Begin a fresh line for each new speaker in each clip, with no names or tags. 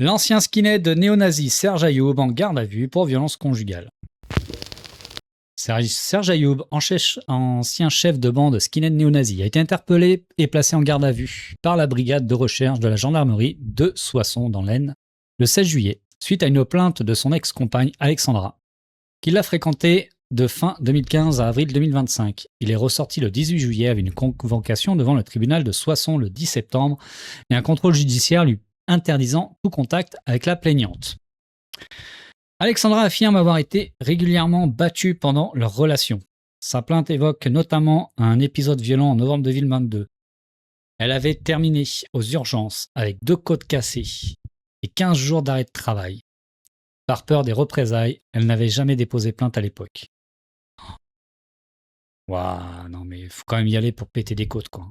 L'ancien skinhead néo-nazi Serge Ayoub en garde à vue pour violence conjugale. Serge Ayoub, ancien chef de bande skinhead néo-nazi, a été interpellé et placé en garde à vue par la brigade de recherche de la gendarmerie de Soissons dans l'Aisne le 16 juillet, suite à une plainte de son ex-compagne Alexandra, qui l'a fréquenté de fin 2015 à avril 2025. Il est ressorti le 18 juillet avec une convocation devant le tribunal de Soissons le 10 septembre et un contrôle judiciaire lui interdisant tout contact avec la plaignante. Alexandra affirme avoir été régulièrement battue pendant leur relation. Sa plainte évoque notamment un épisode violent en novembre 2022. Elle avait terminé aux urgences avec 2 côtes cassées et 15 jours d'arrêt de travail. Par peur des représailles, elle n'avait jamais déposé plainte à l'époque. Waouh, non mais faut quand même y aller pour péter des côtes, quoi.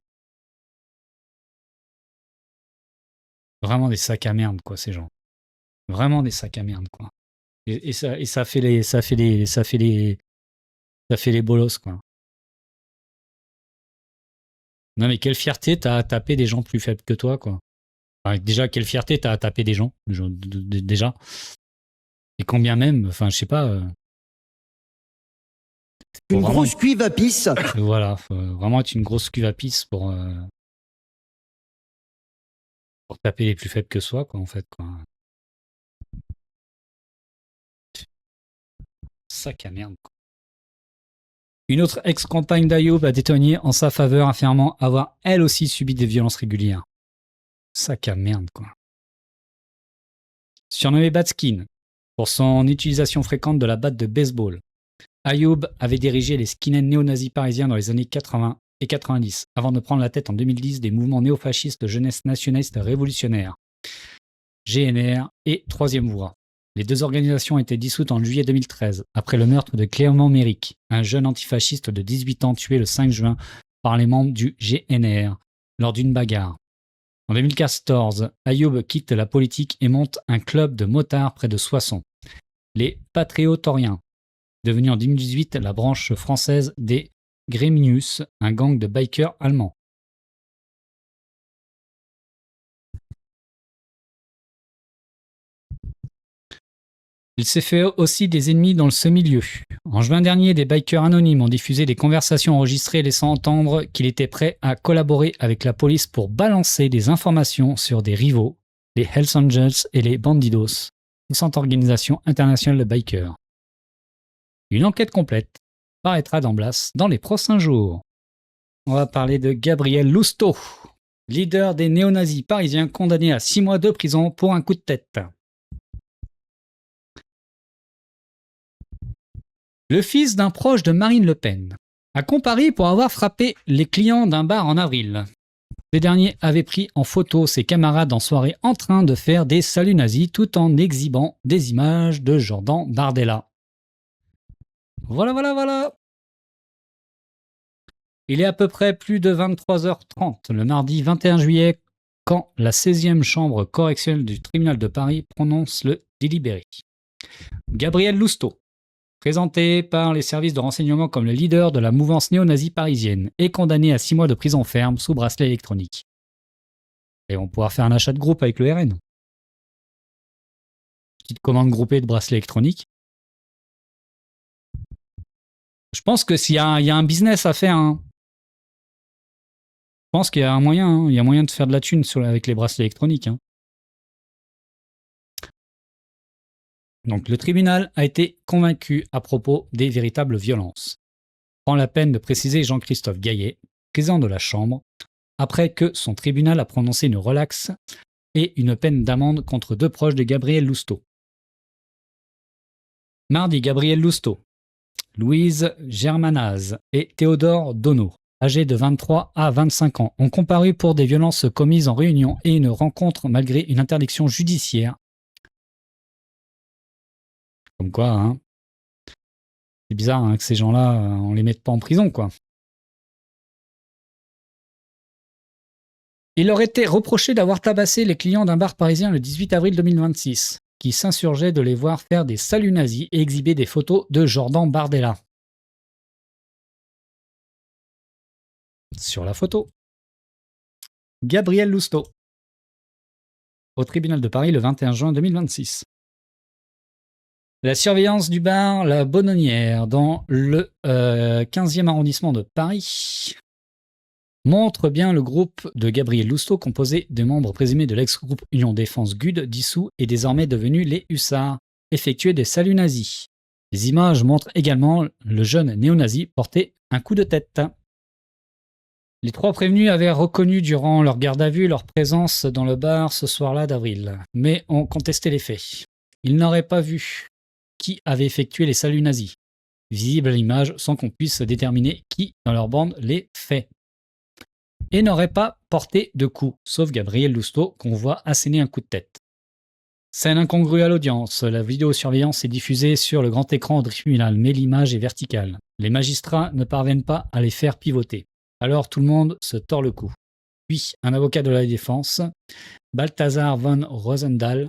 Vraiment des sacs à merde, quoi, ces gens. Vraiment des sacs à merde, quoi. Et ça fait les bolosses, quoi. Non mais quelle fierté t'as à taper des gens plus faibles que toi, quoi. Enfin, déjà, quelle fierté t'as à taper des gens, déjà. Et combien même, enfin, je sais pas.
Une grosse cuve à pisse.
Voilà, faut vraiment être une grosse cuve à pisse pour taper les plus faibles que soi, quoi, en fait, quoi. Sac à merde, quoi. Une autre ex-compagne d'Ayoub a témoigné en sa faveur, affirmant avoir elle aussi subi des violences régulières. Sac à merde, quoi. Surnommé Batskin pour son utilisation fréquente de la batte de baseball, Ayoub avait dirigé les skinheads néo-nazis parisiens dans les années 80 et 90, avant de prendre la tête en 2010 des mouvements néofascistes de jeunesse nationaliste révolutionnaire, GNR et Troisième Voie. Les 2 organisations ont été dissoutes en juillet 2013, après le meurtre de Clément Méric, un jeune antifasciste de 18 ans tué le 5 juin par les membres du GNR lors d'une bagarre. En 2014, Ayoub quitte la politique et monte un club de motards près de Soissons, les Patriotoriens, devenu en 2018 la branche française des Greminius, un gang de bikers allemands. Il s'est fait aussi des ennemis dans ce milieu. En juin dernier, des bikers anonymes ont diffusé des conversations enregistrées laissant entendre qu'il était prêt à collaborer avec la police pour balancer des informations sur des rivaux, les Hells Angels et les Bandidos, puissante organisation internationale de bikers. Une enquête complète paraîtra dans les prochains jours. On va parler de Gabriel Lousteau, leader des néo-nazis parisiens condamné à 6 mois de prison pour un coup de tête. Le fils d'un proche de Marine Le Pen a comparé pour avoir frappé les clients d'un bar en avril. Ce dernier avait pris en photo ses camarades en soirée en train de faire des saluts nazis tout en exhibant des images de Jordan Bardella. Voilà. Il est à peu près plus de 23h30 le mardi 21 juillet quand la 16e chambre correctionnelle du tribunal de Paris prononce le délibéré. Gabriel Lousteau, présenté par les services de renseignement comme le leader de la mouvance néo-nazie parisienne, est condamné à 6 mois de prison ferme sous bracelet électronique. Et on pourra faire un achat de groupe avec le RN. Petite commande groupée de bracelet électronique. Je pense que s'il y a un business à faire, hein. Je pense qu'il y a un moyen, hein. Il y a moyen de faire de la thune avec les bracelets électroniques, hein. Donc le tribunal a été convaincu à propos des véritables violences. Prend la peine de préciser Jean-Christophe Gaillet, président de la Chambre, après que son tribunal a prononcé une relaxe et une peine d'amende contre 2 proches de Gabriel Lousteau. Mardi, Gabriel Lousteau, Louise Germanaz et Théodore Donneau, âgés de 23 à 25 ans, ont comparu pour des violences commises en réunion et une rencontre malgré une interdiction judiciaire. Comme quoi, hein. C'est bizarre, hein, que ces gens-là, on les mette pas en prison, quoi. Il leur était reproché d'avoir tabassé les clients d'un bar parisien le 18 avril 2026, qui s'insurgeaient de les voir faire des saluts nazis et exhiber des photos de Jordan Bardella. Sur la photo, Gabriel Lousteau. au tribunal de Paris le 21 juin 2026. La surveillance du bar La Bononnière dans le 15e arrondissement de Paris montre bien le groupe de Gabriel Lousteau composé de membres présumés de l'ex-groupe Union Défense GUD dissous et désormais devenus les Hussards, effectuer des saluts nazis. Les images montrent également le jeune néo-nazi porter un coup de tête. Les 3 prévenus avaient reconnu durant leur garde à vue leur présence dans le bar ce soir-là d'avril, mais ont contesté les faits. Ils n'auraient pas vu qui avait effectué les saluts nazis, visibles à l'image sans qu'on puisse déterminer qui dans leur bande les fait. Et n'aurait pas porté de coup, sauf Gabriel Lousteau qu'on voit asséner un coup de tête. Scène incongrue à l'audience, la vidéosurveillance est diffusée sur le grand écran au tribunal, mais l'image est verticale. Les magistrats ne parviennent pas à les faire pivoter. Alors tout le monde se tord le cou. Puis un avocat de la défense, Balthazar von Rosendahl,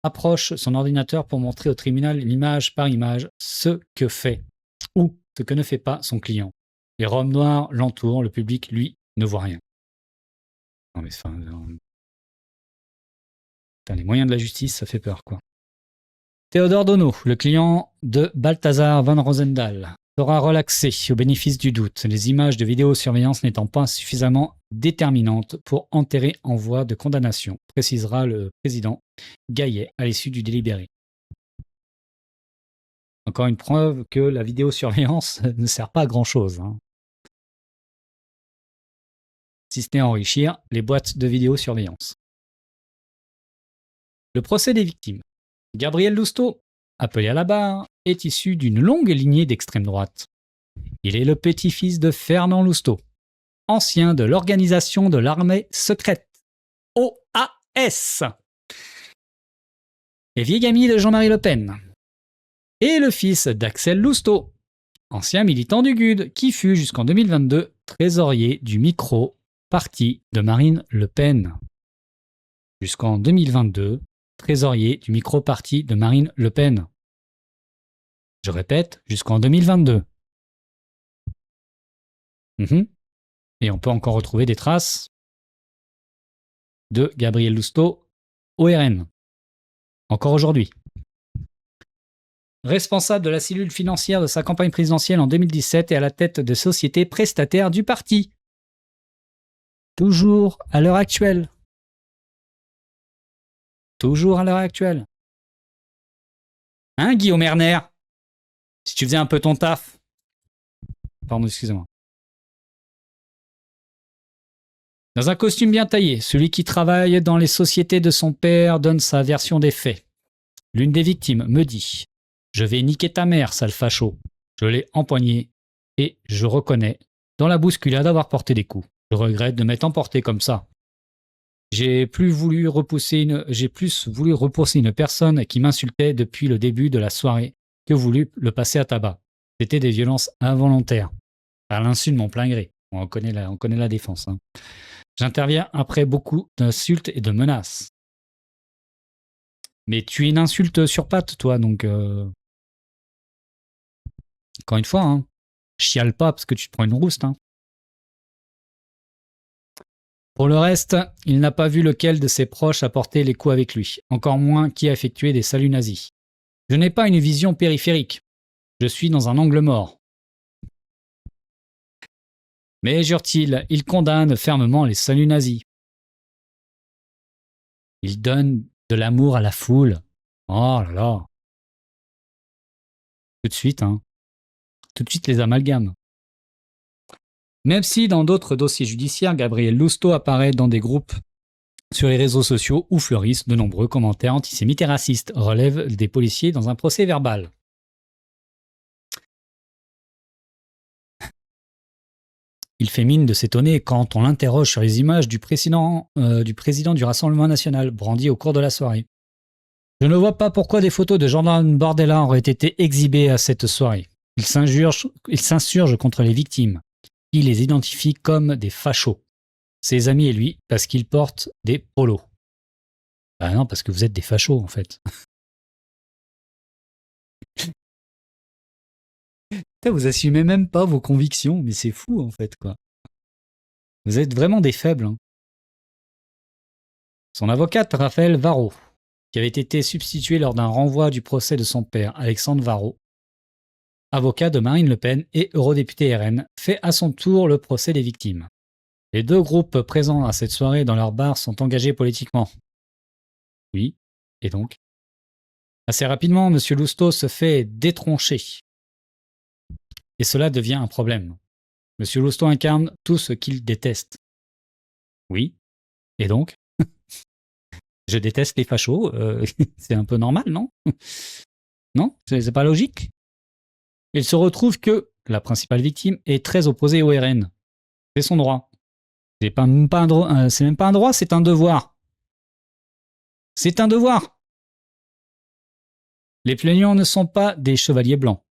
approche son ordinateur pour montrer au tribunal l'image par image ce que fait ou ce que ne fait pas son client. Les robes noires l'entourent, le public, lui, ne voit rien. Non mais les moyens de la justice, ça fait peur, quoi. Théodore Donneau, le client de Balthazar von Rosendahl, sera relaxé au bénéfice du doute, les images de vidéosurveillance n'étant pas suffisamment déterminantes pour enterrer en voie de condamnation, précisera le président Gaillet à l'issue du délibéré. Encore une preuve que la vidéosurveillance ne sert pas à grand-chose, hein. Si ce n'est à enrichir les boîtes de vidéosurveillance. Le procès des victimes. Gabriel Lousteau, appelé à la barre, est issu d'une longue lignée d'extrême droite. Il est le petit-fils de Fernand Lousteau, ancien de l'organisation de l'armée secrète, OAS, et vieil ami de Jean-Marie Le Pen, et le fils d'Axel Lousteau, ancien militant du GUD, qui fut jusqu'en 2022 trésorier du micro-parti de Marine Le Pen. Jusqu'en 2022, trésorier du micro-parti de Marine Le Pen. Je répète, jusqu'en 2022. Et on peut encore retrouver des traces de Gabriel Lousteau au RN. Encore aujourd'hui. Responsable de la cellule financière de sa campagne présidentielle en 2017 et à la tête de sociétés prestataires du parti. Toujours à l'heure actuelle. Toujours à l'heure actuelle. Hein, Guillaume Erner? Si tu faisais un peu ton taf. Pardon, excusez-moi. Dans un costume bien taillé, celui qui travaille dans les sociétés de son père donne sa version des faits. L'une des victimes me dit « Je vais niquer ta mère, sale facho. Je l'ai empoigné et je reconnais, dans la bousculade, avoir porté des coups. Je regrette de m'être emporté comme ça. J'ai plus voulu repousser une personne qui m'insultait depuis le début de la soirée que voulu le passer à tabac. C'était des violences involontaires, à l'insu de mon plein gré. On connaît la défense. Hein. J'interviens après beaucoup d'insultes et de menaces. Mais tu es une insulte sur patte, toi, donc... Encore une fois, hein, chiale pas parce que tu te prends une rouste. Hein. Pour le reste, il n'a pas vu lequel de ses proches a porté les coups avec lui, encore moins qui a effectué des saluts nazis. Je n'ai pas une vision périphérique. Je suis dans un angle mort. Mais, jure-t-il, il condamne fermement les saluts nazis. Il donne de l'amour à la foule. Oh là là. Tout de suite, hein. Tout de suite les amalgames. Même si dans d'autres dossiers judiciaires, Gabriel Lousteau apparaît dans des groupes sur les réseaux sociaux où fleurissent de nombreux commentaires antisémites et racistes, relèvent des policiers dans un procès verbal. Il fait mine de s'étonner quand on l'interroge sur les images du président du Rassemblement national, brandies au cours de la soirée. Je ne vois pas pourquoi des photos de Jordan Bardella auraient été exhibées à cette soirée. Il s'insurge contre les victimes. Il les identifie comme des fachos. Ses amis et lui, parce qu'ils portent des polos. Ah non, parce que vous êtes des fachos, en fait. Vous assumez même pas vos convictions, mais c'est fou, en fait, quoi. Vous êtes vraiment des faibles. Hein. Son avocate, Raphaël Varro, qui avait été substitué lors d'un renvoi du procès de son père, Alexandre Varro, avocat de Marine Le Pen et eurodéputé RN, fait à son tour le procès des victimes. Les deux groupes présents à cette soirée dans leur bar sont engagés politiquement. Oui, et donc? Assez rapidement, M. Lousteau se fait détroncher. Et cela devient un problème. M. Lousteau incarne tout ce qu'il déteste. Oui, et donc? Je déteste les fachos, c'est un peu normal, non? Non? C'est pas logique? Il se retrouve que la principale victime est très opposée au RN. C'est son droit. C'est même pas un droit, c'est un devoir. C'est un devoir. Les plaignants ne sont pas des chevaliers blancs.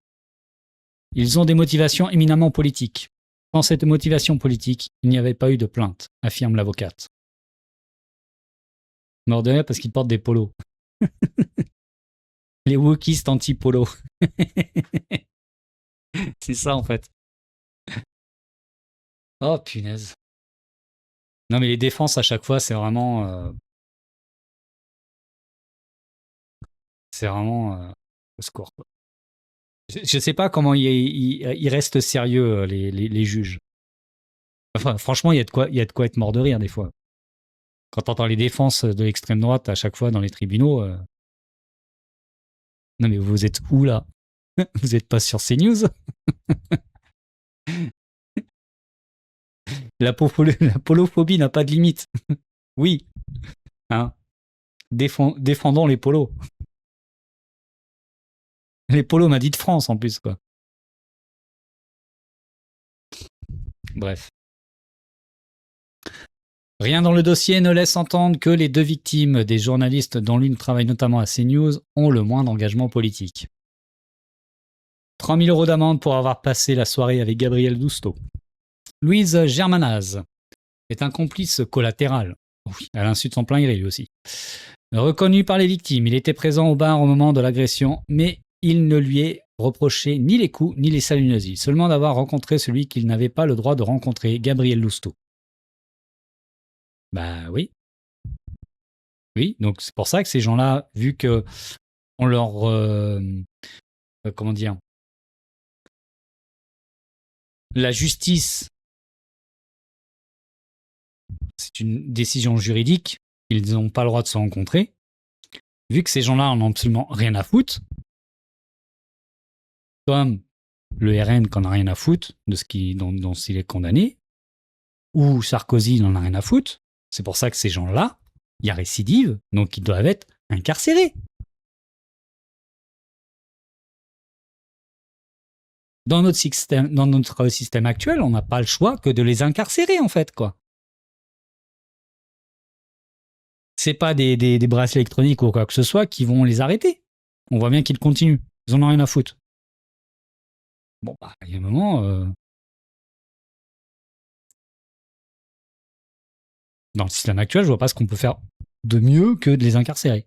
Ils ont des motivations éminemment politiques. Sans cette motivation politique, il n'y avait pas eu de plainte, affirme l'avocate. Mort de rire parce qu'ils portent des polos. Les wokistes anti-polo. C'est ça en fait. Oh punaise. Non mais les défenses à chaque fois, c'est vraiment... au secours, quoi. Je sais pas comment ils restent sérieux, les juges. Enfin, franchement, il y a de quoi être mort de rire des fois. Quand t'entends les défenses de l'extrême droite à chaque fois dans les tribunaux... Non mais vous êtes où là? Vous êtes pas sur CNews? La polophobie n'a pas de limite. Oui. Hein, défendons les polos. Les polos m'a dit de France en plus, quoi. Bref. Rien dans le dossier ne laisse entendre que les deux victimes des journalistes, dont l'une travaille notamment à CNews, ont le moindre engagement politique. 3 000 € d'amende pour avoir passé la soirée avec Gabriel Lousteau. Louise Germanaz est un complice collatéral. Oui, à l'insu de son plein gré lui aussi. Reconnu par les victimes, il était présent au bar au moment de l'agression, mais il ne lui est reproché ni les coups ni les salunaises, seulement d'avoir rencontré celui qu'il n'avait pas le droit de rencontrer, Gabriel Lousteau. Bah oui. Oui, donc c'est pour ça que ces gens-là, vu que on leur... comment dire, la justice, c'est une décision juridique, ils n'ont pas le droit de se rencontrer. Vu que ces gens-là en ont absolument rien à foutre, comme le RN qui en a rien à foutre de ce dont il est condamné, ou Sarkozy n'en a rien à foutre, c'est pour ça que ces gens-là, il y a récidive, donc ils doivent être incarcérés. Dans notre système actuel, on n'a pas le choix que de les incarcérer, en fait, quoi. C'est pas des bracelets électroniques ou quoi que ce soit qui vont les arrêter. On voit bien qu'ils continuent. Ils en ont rien à foutre. Bon, bah, il y a un moment... Dans le système actuel, je vois pas ce qu'on peut faire de mieux que de les incarcérer.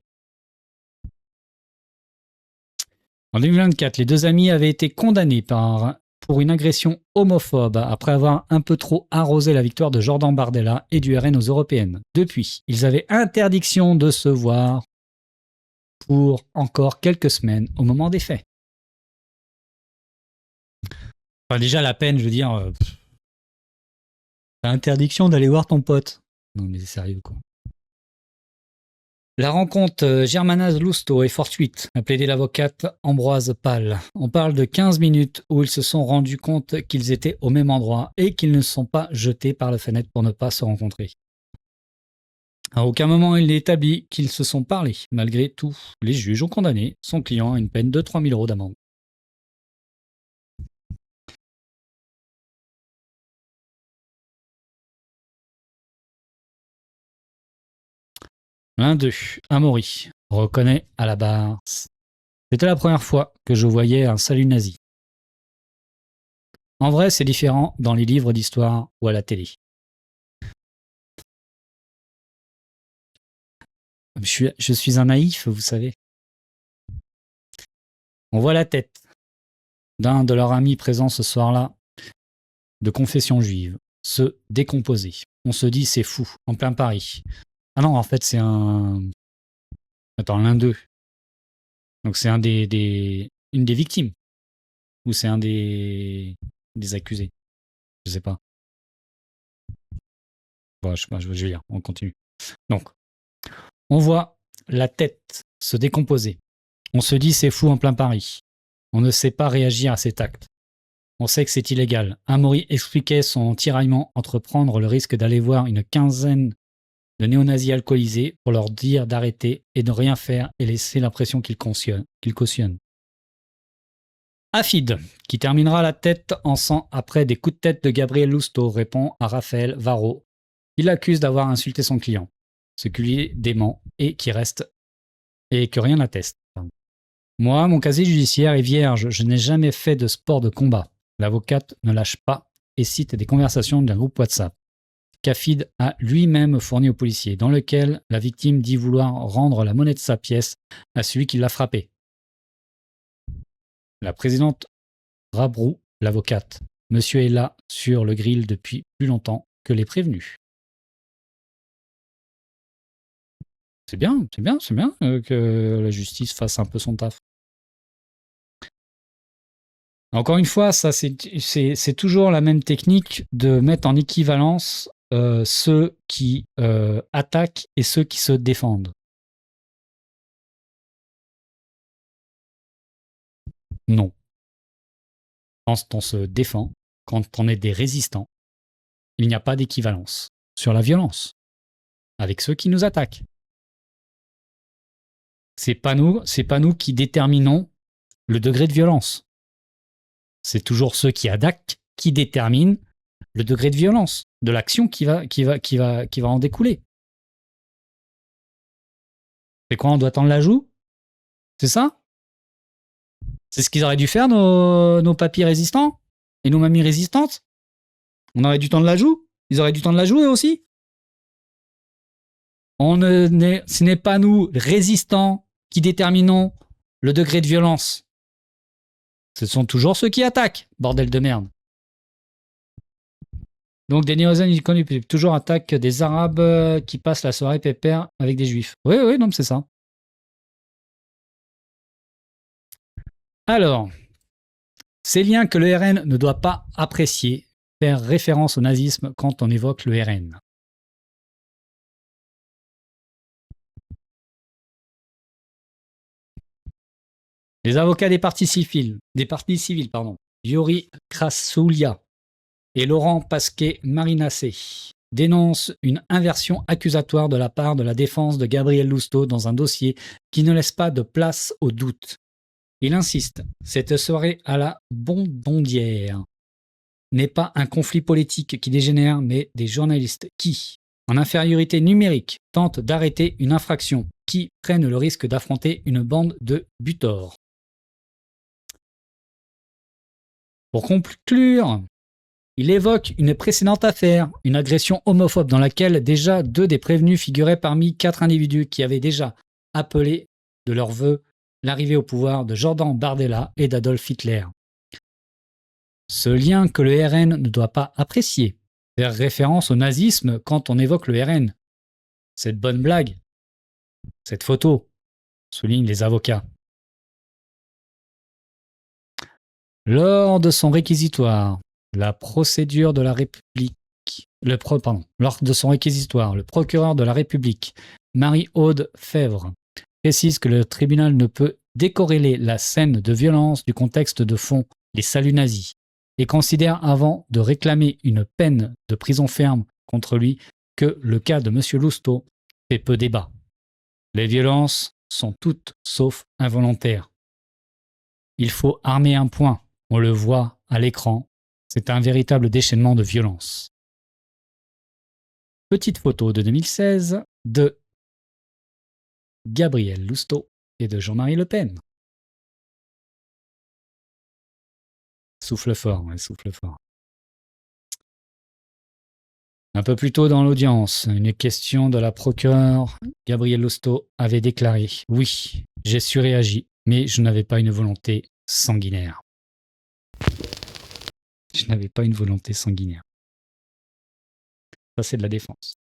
En 2024, les deux amis avaient été condamnés pour une agression homophobe après avoir un peu trop arrosé la victoire de Jordan Bardella et du RN aux européennes. Depuis, ils avaient interdiction de se voir pour encore quelques semaines au moment des faits. Enfin, déjà, la peine, je veux dire, t'as interdiction d'aller voir ton pote. Non, mais c'est sérieux, quoi. La rencontre Germanaz-Lousteau est fortuite, a plaidé l'avocate Ambroise Pal. On parle de 15 minutes où ils se sont rendus compte qu'ils étaient au même endroit et qu'ils ne se sont pas jetés par la fenêtre pour ne pas se rencontrer. À aucun moment il n'est établi qu'ils se sont parlé. Malgré tout, les juges ont condamné son client à une peine de 3 000 € d'amende. L'un d'eux, Amaury, reconnaît à la barre. C'était la première fois que je voyais un salut nazi. En vrai, c'est différent dans les livres d'histoire ou à la télé. Je suis un naïf, vous savez. On voit la tête d'un de leurs amis présents ce soir-là, de confession juive, se décomposer. On se dit c'est fou, en plein Paris. Ah non, en fait, c'est un... Attends, l'un d'eux. Donc c'est une des victimes. Ou c'est un des accusés. Je sais pas. Bon, je sais pas, je vais lire. On continue. Donc, on voit la tête se décomposer. On se dit c'est fou en plein Paris. On ne sait pas réagir à cet acte. On sait que c'est illégal. Amaury expliquait son tiraillement entre prendre le risque d'aller voir une quinzaine de néo-nazis alcoolisés pour leur dire d'arrêter et de rien faire et laisser l'impression qu'ils cautionnent. Afid, qui terminera la tête en sang après des coups de tête de Gabriel Lousteau, répond à Raphaël Varro. Il l'accuse d'avoir insulté son client, ce qui lui est dément et que rien n'atteste. Moi, mon casier judiciaire est vierge, je n'ai jamais fait de sport de combat. L'avocate ne lâche pas et cite des conversations d'un groupe WhatsApp qu'Afid a lui-même fourni au policier, dans lequel la victime dit vouloir rendre la monnaie de sa pièce à celui qui l'a frappé. La présidente Rabrou, l'avocate. Monsieur est là sur le grill depuis plus longtemps que les prévenus. C'est bien que la justice fasse un peu son taf. Encore une fois, ça c'est toujours la même technique de mettre en équivalence ceux qui attaquent et ceux qui se défendent. Non. Quand on se défend, quand on est des résistants, il n'y a pas d'équivalence sur la violence avec ceux qui nous attaquent. C'est pas nous qui déterminons le degré de violence. C'est toujours ceux qui attaquent qui déterminent le degré de violence de l'action qui va en découler. C'est quoi, on doit tendre la joue? C'est ça? C'est ce qu'ils auraient dû faire, nos papis résistants et nos mamies résistantes? On aurait dû tendre la joue? Ils auraient dû tendre la joue eux aussi? Ce n'est pas nous, résistants, qui déterminons le degré de violence. Ce sont toujours ceux qui attaquent, bordel de merde. Donc des néo-nazis connus toujours attaquent des Arabes qui passent la soirée pépère avec des Juifs. Oui, non, c'est ça. Alors, ces liens que le RN ne doit pas apprécier, faire référence au nazisme quand on évoque le RN. Les avocats des partis civils, Yuri Krasoulia et Laurent Pasquet-Marinacé dénoncent une inversion accusatoire de la part de la défense de Gabriel Lousteau dans un dossier qui ne laisse pas de place au doute. Il insiste, cette soirée à la bonbondière n'est pas un conflit politique qui dégénère, mais des journalistes qui, en infériorité numérique, tentent d'arrêter une infraction, qui prennent le risque d'affronter une bande de butors. Pour conclure, il évoque une précédente affaire, une agression homophobe dans laquelle déjà 2 des prévenus figuraient parmi 4 individus qui avaient déjà appelé de leur vœu l'arrivée au pouvoir de Jordan Bardella et d'Adolf Hitler. Ce lien que le RN ne doit pas apprécier, faire référence au nazisme quand on évoque le RN. Cette bonne blague, cette photo, soulignent les avocats. Lors de son réquisitoire, lors de son réquisitoire, le procureur de la République, Marie-Aude Fèvre, précise que le tribunal ne peut décorréler la scène de violence du contexte de fond, les saluts nazis, et considère avant de réclamer une peine de prison ferme contre lui que le cas de M. Lousteau fait peu débat. Les violences sont toutes sauf involontaires. Il faut armer un point. On le voit à l'écran, c'est un véritable déchaînement de violence. Petite photo de 2016 de Gabriel Lousteau et de Jean-Marie Le Pen. Souffle fort, ouais, souffle fort. Un peu plus tôt dans l'audience, une question de la procureure Gabriel Lousteau avait déclaré « Oui, j'ai surréagi, mais je n'avais pas une volonté sanguinaire. » Je n'avais pas une volonté sanguinaire. Ça, c'est de la défense.